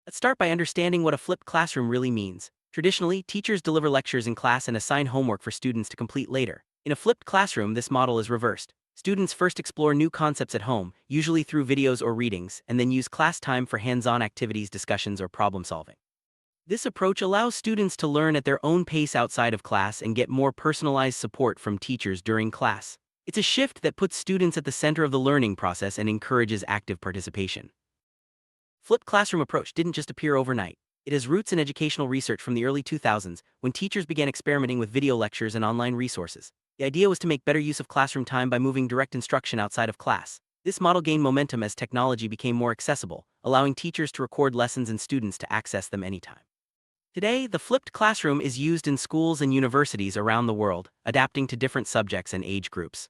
Let's start by understanding what a flipped classroom really means. Traditionally, teachers deliver lectures in class and assign homework for students to complete later. In a flipped classroom, this model is reversed. Students first explore new concepts at home, usually through videos or readings, and then use class time for hands-on activities, discussions, or problem solving. This approach allows students to learn at their own pace outside of class and get more personalized support from teachers during class. It's a shift that puts students at the center of the learning process and encourages active participation. Flipped classroom approach didn't just appear overnight. It has roots in educational research from the early 2000s, when teachers began experimenting with video lectures and online resources. The idea was to make better use of classroom time by moving direct instruction outside of class. This model gained momentum as technology became more accessible, allowing teachers to record lessons and students to access them anytime. Today, the flipped classroom is used in schools and universities around the world, adapting to different subjects and age groups.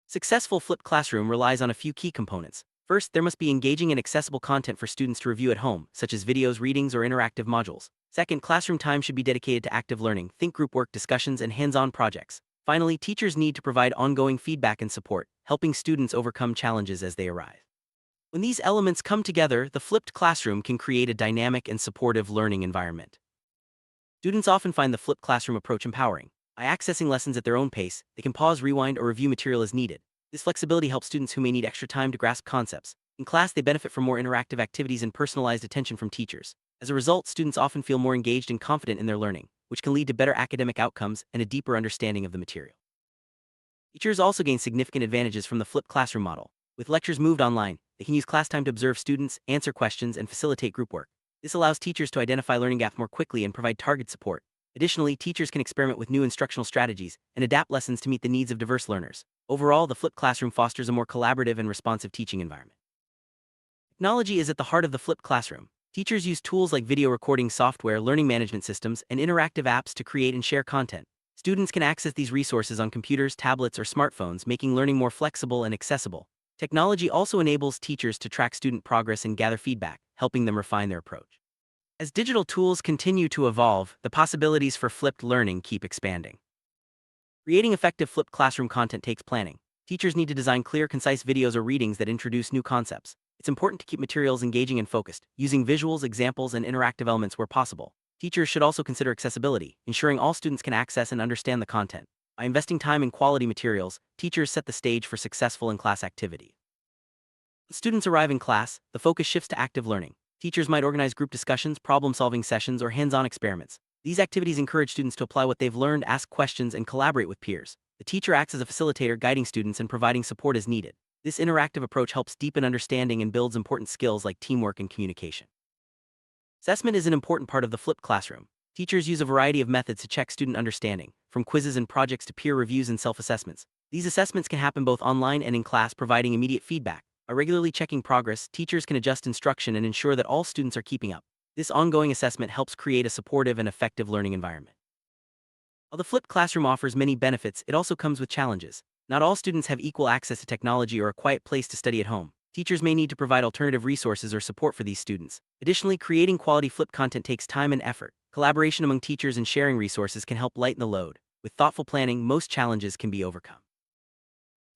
Successful flipped classroom relies on a few key components. First, there must be engaging and accessible content for students to review at home, such as videos, readings, or interactive modules. Second, classroom time should be dedicated to active learning, think group work, discussions, and hands-on projects. Finally, teachers need to provide ongoing feedback and support, helping students overcome challenges as they arise. When these elements come together, the flipped classroom can create a dynamic and supportive learning environment. Students often find the flipped classroom approach empowering. By accessing lessons at their own pace, they can pause, rewind, or review material as needed. This flexibility helps students who may need extra time to grasp concepts. In class, they benefit from more interactive activities and personalized attention from teachers. As a result, students often feel more engaged and confident in their learning, which can lead to better academic outcomes and a deeper understanding of the material. Teachers also gain significant advantages from the flipped classroom model. With lectures moved online, they can use class time to observe students, answer questions, and facilitate group work. This allows teachers to identify learning gaps more quickly and provide targeted support. Additionally, teachers can experiment with new instructional strategies and adapt lessons to meet the needs of diverse learners. Overall, the flipped classroom fosters a more collaborative and responsive teaching environment. Technology is at the heart of the flipped classroom. Teachers use tools like video recording software, learning management systems, and interactive apps to create and share content. Students can access these resources on computers, tablets, or smartphones, making learning more flexible and accessible. Technology also enables teachers to track student progress and gather feedback, helping them refine their approach. As digital tools continue to evolve, the possibilities for flipped learning keep expanding. Creating effective flipped classroom content takes planning. Teachers need to design clear, concise videos or readings that introduce new concepts. It's important to keep materials engaging and focused, using visuals, examples, and interactive elements where possible. Teachers should also consider accessibility, ensuring all students can access and understand the content. By investing time in quality materials, teachers set the stage for successful in-class activity. When students arrive in class, the focus shifts to active learning. Teachers might organize group discussions, problem-solving sessions, or hands-on experiments. These activities encourage students to apply what they've learned, ask questions, and collaborate with peers. The teacher acts as a facilitator, guiding students and providing support as needed. This interactive approach helps deepen understanding and builds important skills like teamwork and communication. Assessment is an important part of the flipped classroom. Teachers use a variety of methods to check student understanding, from quizzes and projects to peer reviews and self-assessments. These assessments can happen both online and in class, providing immediate feedback. By regularly checking progress, teachers can adjust instruction and ensure that all students are keeping up. This ongoing assessment helps create a supportive and effective learning environment. While the flipped classroom offers many benefits, it also comes with challenges. Not all students have equal access to technology or a quiet place to study at home. Teachers may need to provide alternative resources or support for these students. Additionally, creating quality flipped content takes time and effort. Collaboration among teachers and sharing resources can help lighten the load. With thoughtful planning, most challenges can be overcome.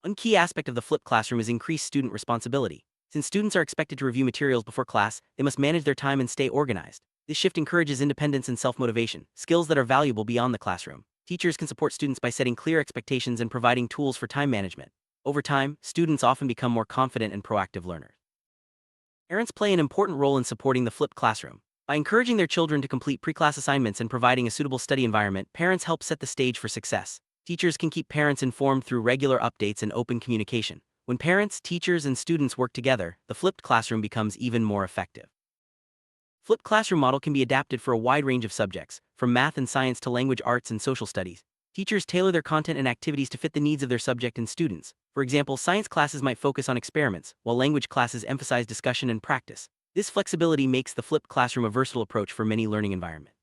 One key aspect of the flipped classroom is increased student responsibility. Since students are expected to review materials before class, they must manage their time and stay organized. This shift encourages independence and self-motivation, skills that are valuable beyond the classroom. Teachers can support students by setting clear expectations and providing tools for time management. Over time, students often become more confident and proactive learners. Parents play an important role in supporting the flipped classroom. By encouraging their children to complete pre-class assignments and providing a suitable study environment, parents help set the stage for success. Teachers can keep parents informed through regular updates and open communication. When parents, teachers, and students work together, the flipped classroom becomes even more effective. Flipped classroom model can be adapted for a wide range of subjects, from math and science to language arts and social studies. Teachers tailor their content and activities to fit the needs of their subject and students. For example, science classes might focus on experiments, while language classes emphasize discussion and practice. This flexibility makes the flipped classroom a versatile approach for many learning environments.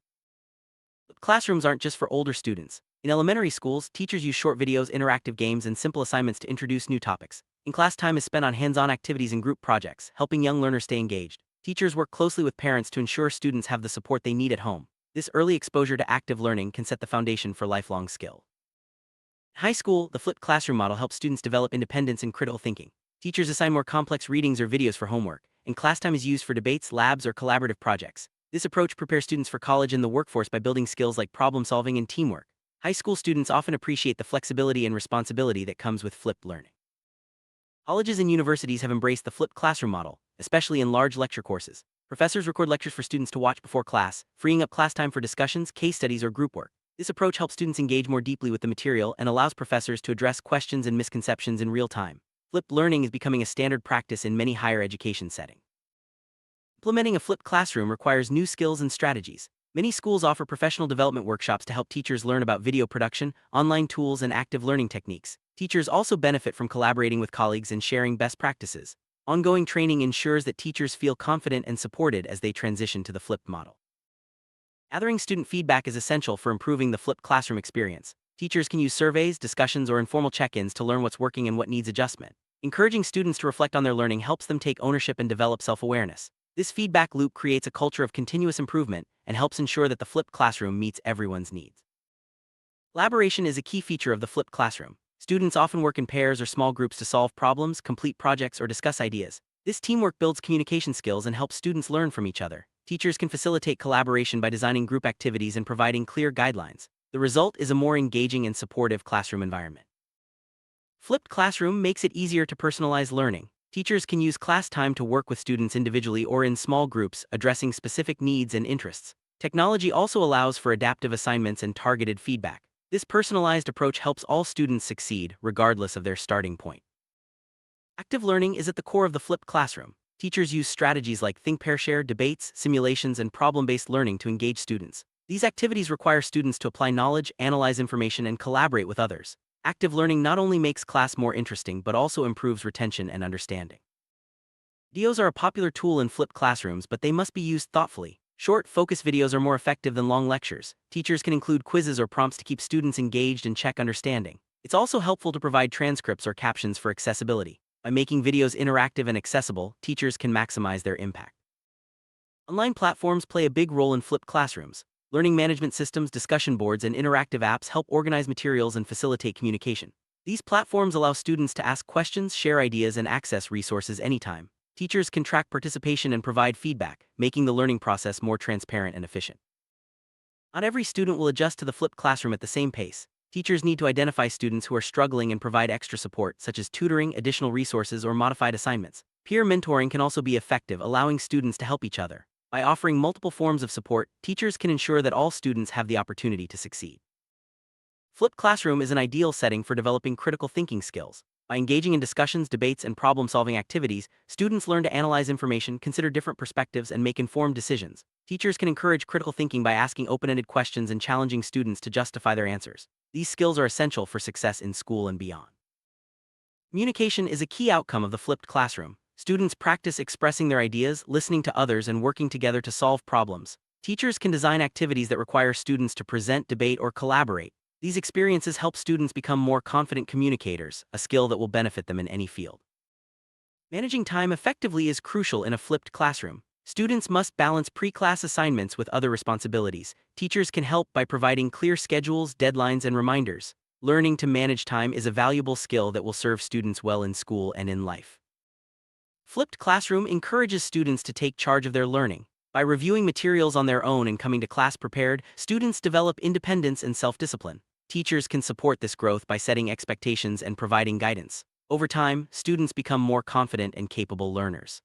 Flipped classrooms aren't just for older students. In elementary schools, teachers use short videos, interactive games, and simple assignments to introduce new topics. In-class time is spent on hands-on activities and group projects, helping young learners stay engaged. Teachers work closely with parents to ensure students have the support they need at home. This early exposure to active learning can set the foundation for lifelong skill. In high school, the flipped classroom model helps students develop independence and critical thinking. Teachers assign more complex readings or videos for homework, and class time is used for debates, labs, or collaborative projects. This approach prepares students for college and the workforce by building skills like problem solving and teamwork. High school students often appreciate the flexibility and responsibility that comes with flipped learning. Colleges and universities have embraced the flipped classroom model, especially in large lecture courses. Professors record lectures for students to watch before class, freeing up class time for discussions, case studies, or group work. This approach helps students engage more deeply with the material and allows professors to address questions and misconceptions in real time. Flipped learning is becoming a standard practice in many higher education settings. Implementing a flipped classroom requires new skills and strategies. Many schools offer professional development workshops to help teachers learn about video production, online tools, and active learning techniques. Teachers also benefit from collaborating with colleagues and sharing best practices. Ongoing training ensures that teachers feel confident and supported as they transition to the flipped model. Gathering student feedback is essential for improving the flipped classroom experience. Teachers can use surveys, discussions, or informal check-ins to learn what's working and what needs adjustment. Encouraging students to reflect on their learning helps them take ownership and develop self-awareness. This feedback loop creates a culture of continuous improvement and helps ensure that the flipped classroom meets everyone's needs. Collaboration is a key feature of the flipped classroom. Students often work in pairs or small groups to solve problems, complete projects, or discuss ideas. This teamwork builds communication skills and helps students learn from each other. Teachers can facilitate collaboration by designing group activities and providing clear guidelines. The result is a more engaging and supportive classroom environment. Flipped classroom makes it easier to personalize learning. Teachers can use class time to work with students individually or in small groups, addressing specific needs and interests. Technology also allows for adaptive assignments and targeted feedback. This personalized approach helps all students succeed, regardless of their starting point. Active learning is at the core of the flipped classroom. Teachers use strategies like think, pair, share, debates, simulations, and problem-based learning to engage students. These activities require students to apply knowledge, analyze information, and collaborate with others. Active learning not only makes class more interesting but also improves retention and understanding. Videos are a popular tool in flipped classrooms, but they must be used thoughtfully. Short, focused videos are more effective than long lectures. Teachers can include quizzes or prompts to keep students engaged and check understanding. It's also helpful to provide transcripts or captions for accessibility. By making videos interactive and accessible, teachers can maximize their impact. Online platforms play a big role in flipped classrooms. Learning management systems, discussion boards, and interactive apps help organize materials and facilitate communication. These platforms allow students to ask questions, share ideas, and access resources anytime. Teachers can track participation and provide feedback, making the learning process more transparent and efficient. Not every student will adjust to the flipped classroom at the same pace. Teachers need to identify students who are struggling and provide extra support, such as tutoring, additional resources, or modified assignments. Peer mentoring can also be effective, allowing students to help each other. By offering multiple forms of support, teachers can ensure that all students have the opportunity to succeed. Flipped classroom is an ideal setting for developing critical thinking skills. By engaging in discussions, debates, and problem-solving activities, students learn to analyze information, consider different perspectives, and make informed decisions. Teachers can encourage critical thinking by asking open-ended questions and challenging students to justify their answers. These skills are essential for success in school and beyond. Communication is a key outcome of the flipped classroom. Students practice expressing their ideas, listening to others, and working together to solve problems. Teachers can design activities that require students to present, debate, or collaborate. These experiences help students become more confident communicators, a skill that will benefit them in any field. Managing time effectively is crucial in a flipped classroom. Students must balance pre-class assignments with other responsibilities. Teachers can help by providing clear schedules, deadlines, and reminders. Learning to manage time is a valuable skill that will serve students well in school and in life. Flipped classroom encourages students to take charge of their learning. By reviewing materials on their own and coming to class prepared, students develop independence and self-discipline. Teachers can support this growth by setting expectations and providing guidance. Over time, students become more confident and capable learners.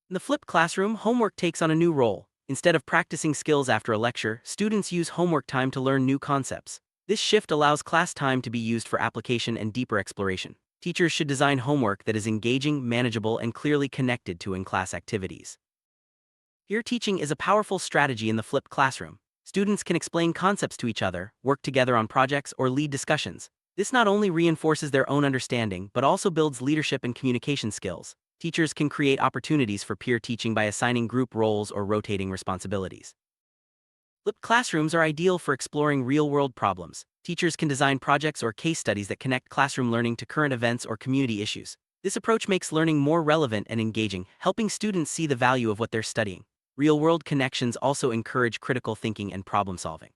In the flipped classroom, homework takes on a new role. Instead of practicing skills after a lecture, students use homework time to learn new concepts. This shift allows class time to be used for application and deeper exploration. Teachers should design homework that is engaging, manageable, and clearly connected to in-class activities. Peer teaching is a powerful strategy in the flipped classroom. Students can explain concepts to each other, work together on projects, or lead discussions. This not only reinforces their own understanding but also builds leadership and communication skills. Teachers can create opportunities for peer teaching by assigning group roles or rotating responsibilities. Flipped classrooms are ideal for exploring real-world problems. Teachers can design projects or case studies that connect classroom learning to current events or community issues. This approach makes learning more relevant and engaging, helping students see the value of what they're studying. Real-world connections also encourage critical thinking and problem-solving.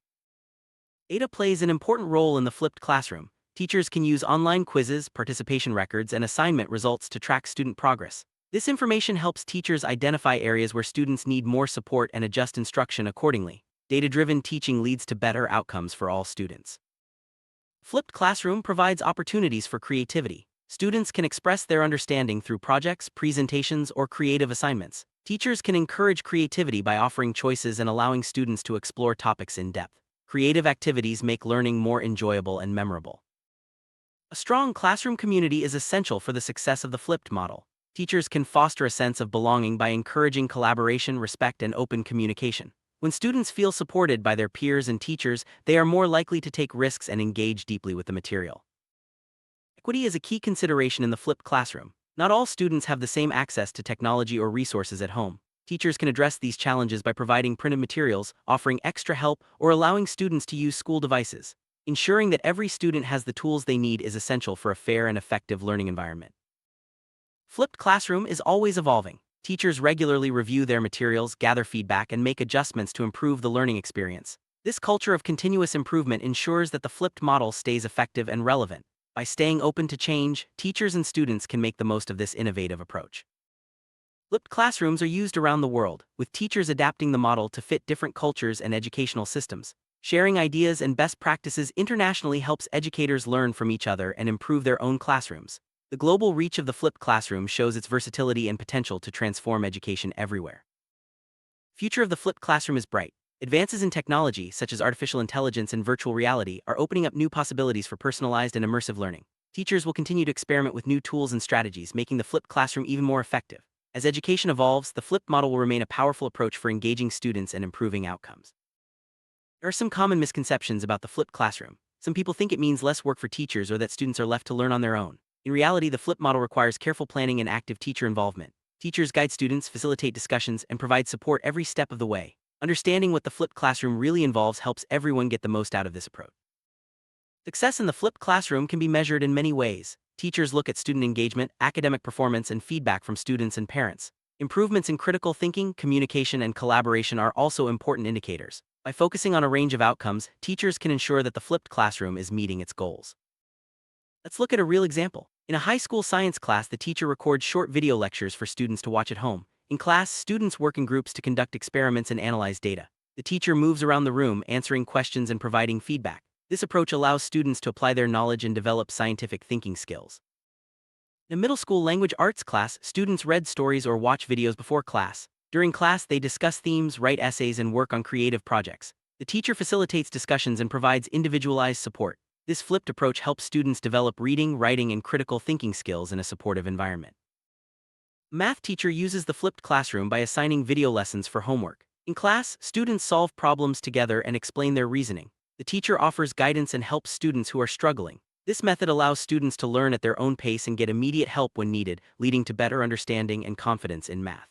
Data plays an important role in the flipped classroom. Teachers can use online quizzes, participation records, and assignment results to track student progress. This information helps teachers identify areas where students need more support and adjust instruction accordingly. Data-driven teaching leads to better outcomes for all students. Flipped Classroom provides opportunities for creativity. Students can express their understanding through projects, presentations, or creative assignments. Teachers can encourage creativity by offering choices and allowing students to explore topics in depth. Creative activities make learning more enjoyable and memorable. A strong classroom community is essential for the success of the flipped model. Teachers can foster a sense of belonging by encouraging collaboration, respect, and open communication. When students feel supported by their peers and teachers, they are more likely to take risks and engage deeply with the material. Equity is a key consideration in the flipped classroom. Not all students have the same access to technology or resources at home. Teachers can address these challenges by providing printed materials, offering extra help, or allowing students to use school devices. Ensuring that every student has the tools they need is essential for a fair and effective learning environment. Flipped Classroom is always evolving. Teachers regularly review their materials, gather feedback, and make adjustments to improve the learning experience. This culture of continuous improvement ensures that the flipped model stays effective and relevant. By staying open to change, teachers and students can make the most of this innovative approach. Flipped classrooms are used around the world, with teachers adapting the model to fit different cultures and educational systems. Sharing ideas and best practices internationally helps educators learn from each other and improve their own classrooms. The global reach of the flipped classroom shows its versatility and potential to transform education everywhere. Future of the flipped classroom is bright. Advances in technology, such as artificial intelligence and virtual reality, are opening up new possibilities for personalized and immersive learning. Teachers will continue to experiment with new tools and strategies, making the flipped classroom even more effective. As education evolves, the flipped model will remain a powerful approach for engaging students and improving outcomes. There are some common misconceptions about the flipped classroom. Some people think it means less work for teachers or that students are left to learn on their own. In reality, the flipped model requires careful planning and active teacher involvement. Teachers guide students, facilitate discussions, and provide support every step of the way. Understanding what the flipped classroom really involves helps everyone get the most out of this approach. Success in the flipped classroom can be measured in many ways. Teachers look at student engagement, academic performance, and feedback from students and parents. Improvements in critical thinking, communication, and collaboration are also important indicators. By focusing on a range of outcomes, teachers can ensure that the flipped classroom is meeting its goals. Let's look at a real example. In a high school science class, the teacher records short video lectures for students to watch at home. In class, students work in groups to conduct experiments and analyze data. The teacher moves around the room, answering questions and providing feedback. This approach allows students to apply their knowledge and develop scientific thinking skills. In a middle school language arts class, students read stories or watch videos before class. During class, they discuss themes, write essays, and work on creative projects. The teacher facilitates discussions and provides individualized support. This flipped approach helps students develop reading, writing, and critical thinking skills in a supportive environment. A math teacher uses the flipped classroom by assigning video lessons for homework. In class, students solve problems together and explain their reasoning. The teacher offers guidance and helps students who are struggling. This method allows students to learn at their own pace and get immediate help when needed, leading to better understanding and confidence in math.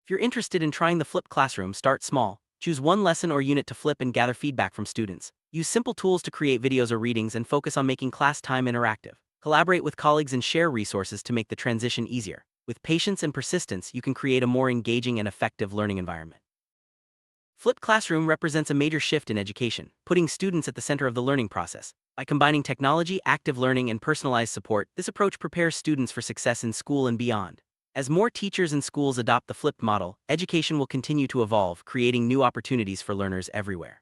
If you're interested in trying the flipped classroom, start small. Choose one lesson or unit to flip and gather feedback from students. Use simple tools to create videos or readings and focus on making class time interactive. Collaborate with colleagues and share resources to make the transition easier. With patience and persistence, you can create a more engaging and effective learning environment. Flipped Classroom represents a major shift in education, putting students at the center of the learning process. By combining technology, active learning, and personalized support, this approach prepares students for success in school and beyond. As more teachers and schools adopt the flipped model, education will continue to evolve, creating new opportunities for learners everywhere.